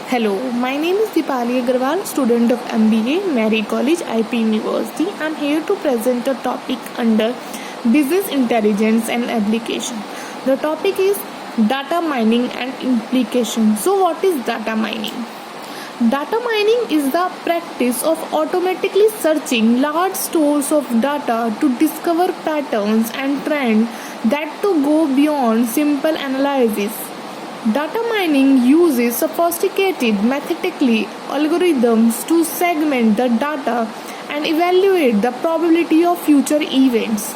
Hello, my name is Deepali Agarwal, student of MBA, Mary College, IP University. I am here to present a topic under Business Intelligence and Application. The topic is Data Mining and Implication. So what is data mining? Data mining is the practice of automatically searching large stores of data to discover patterns and trends that to go beyond simple analysis. Data mining uses sophisticated mathematical algorithms to segment the data and evaluate the probability of future events.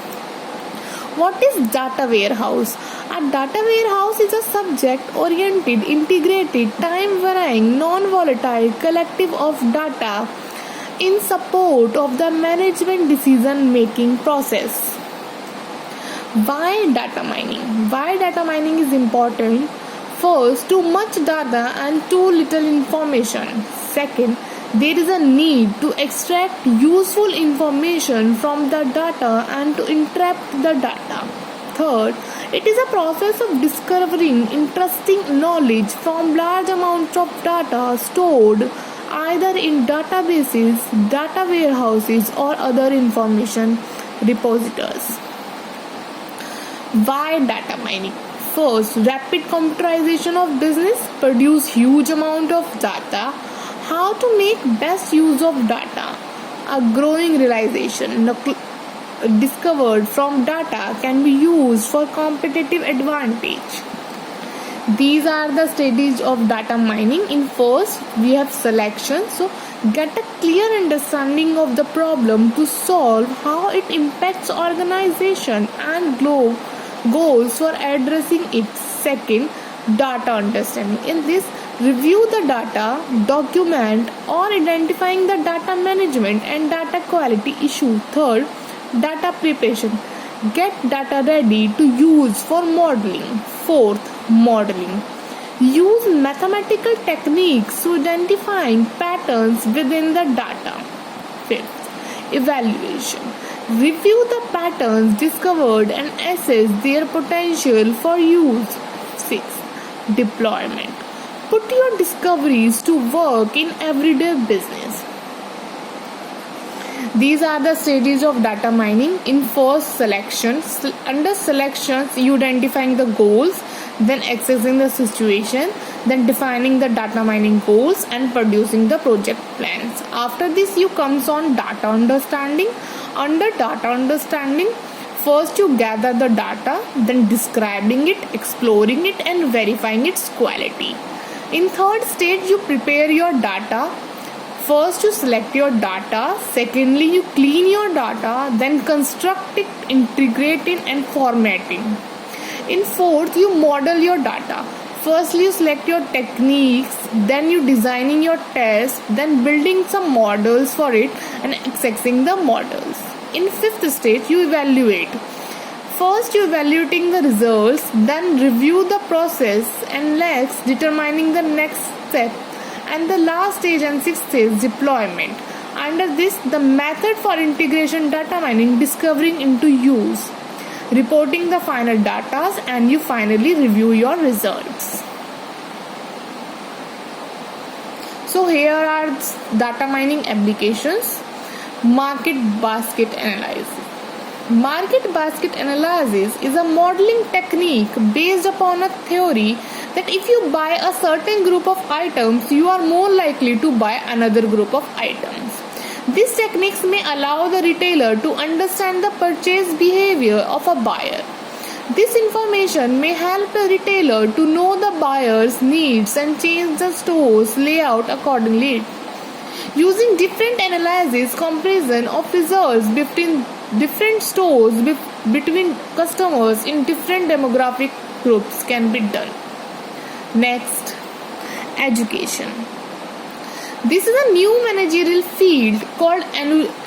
What is data warehouse? A data warehouse is a subject-oriented, integrated, time-varying, non-volatile collective of data in support of the management decision-making process. Why data mining? Why data mining is important? First, too much data and too little information. Second, there is a need to extract useful information from the data and to interpret the data. Third, it is a process of discovering interesting knowledge from large amounts of data stored either in databases, data warehouses, or other information repositories. Why data mining? First, rapid computerization of business produce huge amount of data. How to make best use of data? A growing realization discovered from data can be used for competitive advantage. These are the stages of data mining. In first, we have selection. So, get a clear understanding of the problem to solve how it impacts organization and goals for addressing it. Second, data understanding. In this, review the data, document or identifying the data management and data quality issue. Third, data preparation. Get data ready to use for modeling. Fourth, modeling. Use mathematical techniques to identifying patterns within the data. Fifth, evaluation. Review the patterns discovered and assess their potential for use. 6. Deployment. Put your discoveries to work in everyday business. These are the stages of data mining. In first, selection. Under selections, you identifying the goals, then accessing the situation, then defining the data mining goals and producing the project plans. After this, you comes on data understanding. Under data understanding, first you gather the data, then describing it, exploring it and verifying its quality. In third stage, you prepare your data. First, you select your data. Secondly, you clean your data, then construct it, integrate it and formatting. In fourth, you model your data. Firstly, you select your techniques, then you designing your test, then building some models for it and accessing the models. In fifth stage, you evaluate. First, you evaluating the results, then review the process and next determining the next step. And the last stage and sixth stage, deployment. Under this, the method for integration data mining, discovering into use, reporting the final data, and you finally review your results. So here are data mining applications. Market basket analysis. Market basket analysis is a modeling technique based upon a theory that if you buy a certain group of items, you are more likely to buy another group of items. These techniques may allow the retailer to understand the purchase behavior of a buyer. This information may help the retailer to know the buyer's needs and change the store's layout accordingly. Using different analysis comparison of results between different stores between customers in different demographic groups can be done. Next, education. This is a new managerial field called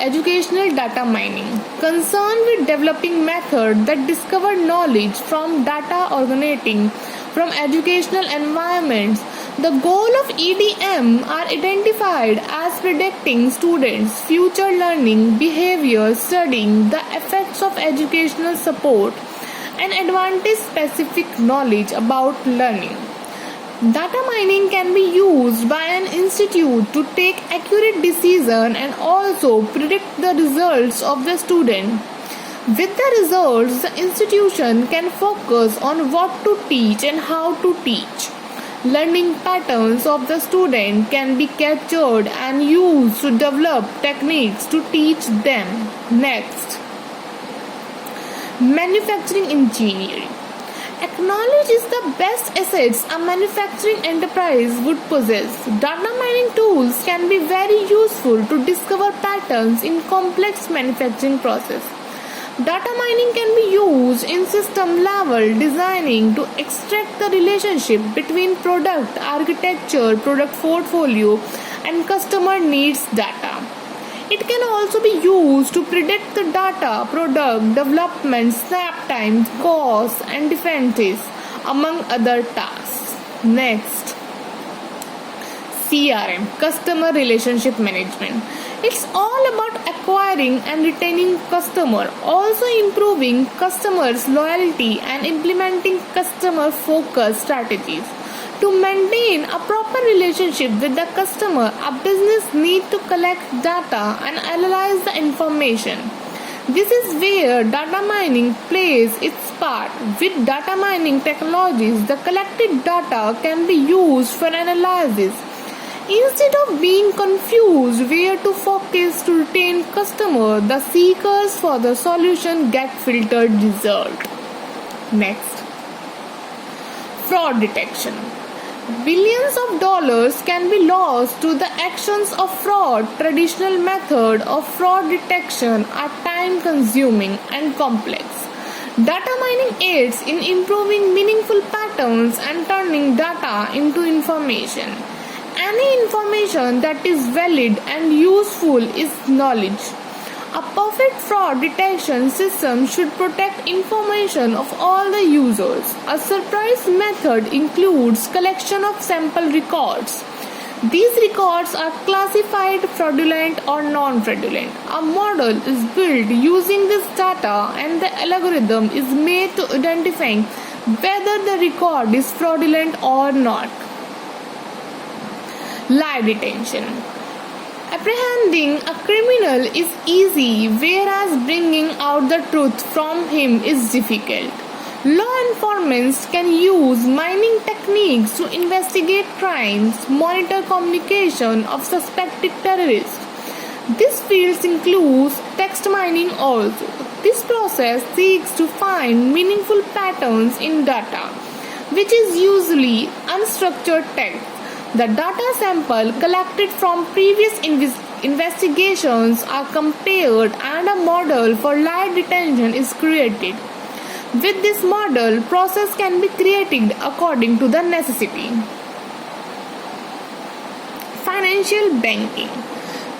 educational data mining, concerned with developing methods that discover knowledge from data originating from educational environments. The goal of EDM are identified as predicting students' future learning behavior, studying the effects of educational support, and advantage-specific knowledge about learning. Data mining can be used by institute to take accurate decision and also predict the results of the student. With the results, the institution can focus on what to teach and how to teach. Learning patterns of the student can be captured and used to develop techniques to teach them. Next, manufacturing engineering. Knowledge is the best assets a manufacturing enterprise would possess. Data mining tools can be very useful to discover patterns in complex manufacturing process. Data mining can be used in system level designing to extract the relationship between product architecture, product portfolio, and customer needs data. It can also be used to predict the data, product development, snap times, costs, and defenses, among other tasks. Next, CRM, Customer Relationship Management. It's all about acquiring and retaining customer, also improving customers' loyalty and implementing customer-focused strategies. To maintain a proper relationship with the customer, a business needs to collect data and analyze the information. This is where data mining plays its part. With data mining technologies, the collected data can be used for analysis. Instead of being confused where to focus to retain customer, the seekers for the solution get filtered result. Next, fraud detection. Billions of dollars can be lost to the actions of fraud. Traditional method of fraud detection are time consuming and complex. Data mining aids in improving meaningful patterns and turning data into information. Any information that is valid and useful is knowledge. A perfect fraud detection system should protect information of all the users. A surprise method includes collection of sample records. These records are classified fraudulent or non-fraudulent. A model is built using this data and the algorithm is made to identify whether the record is fraudulent or not. Lie detection. Apprehending a criminal is easy, whereas bringing out the truth from him is difficult. Law enforcement can use mining techniques to investigate crimes, monitor communication of suspected terrorists. This field includes text mining also. This process seeks to find meaningful patterns in data, which is usually unstructured text. The data sample collected from previous investigations are compared and a model for lie detection is created. With this model, process can be created according to the necessity. Financial banking.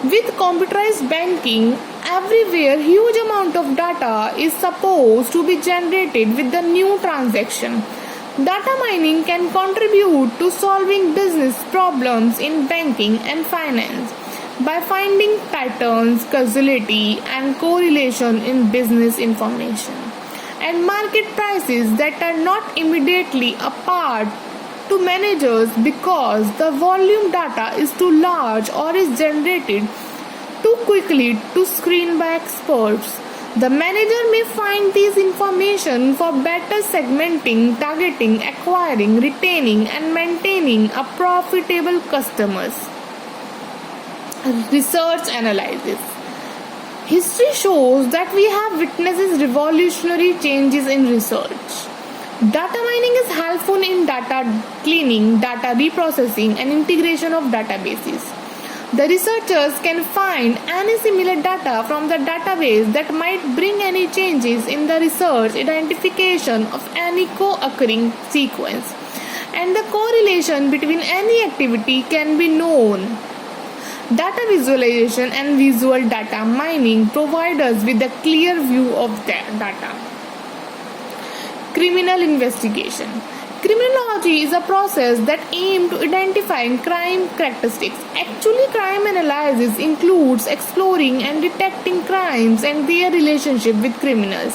With computerized banking, everywhere huge amount of data is supposed to be generated with the new transaction. Data mining can contribute to solving business problems in banking and finance by finding patterns, causality, and correlation in business information and market prices that are not immediately apart to managers because the volume data is too large or is generated too quickly to screen by experts. The manager may find these information for better segmenting, targeting, acquiring, retaining, and maintaining a profitable customers. Research analysis. History shows that we have witnessed revolutionary changes in research. Data mining is helpful in data cleaning, data reprocessing, and integration of databases. The researchers can find any similar data from the database that might bring any changes in the research identification of any co-occurring sequence, and the correlation between any activity can be known. Data visualization and visual data mining provide us with a clear view of the data. Criminal investigation. Criminology is a process that aims to identify crime characteristics. Actually, crime analysis includes exploring and detecting crimes and their relationship with criminals.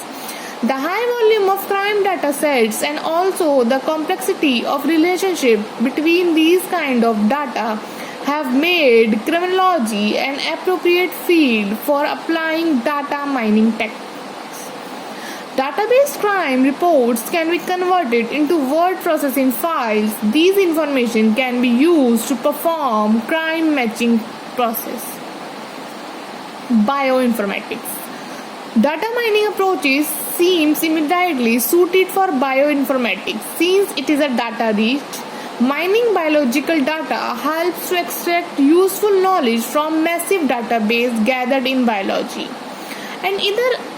The high volume of crime data sets and also the complexity of relationship between these kind of data have made criminology an appropriate field for applying data mining techniques. Database crime reports can be converted into word processing files. These information can be used to perform crime matching process. Bioinformatics. Data mining approaches seems immediately suited for bioinformatics since it is a data rich. Mining biological data helps to extract useful knowledge from massive database gathered in biology and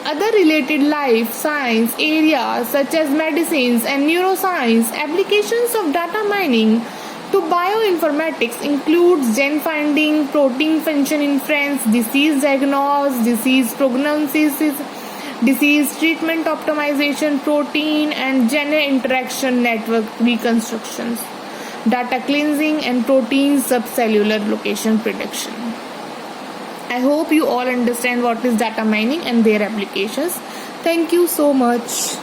other related life science areas such as medicines and neuroscience. Applications of data mining to bioinformatics includes gene finding, protein function inference, disease diagnosis, disease prognosis, disease treatment optimization, protein and gene interaction network reconstructions, data cleansing, and protein subcellular location prediction. I hope you all understand what is data mining and their applications. Thank you so much.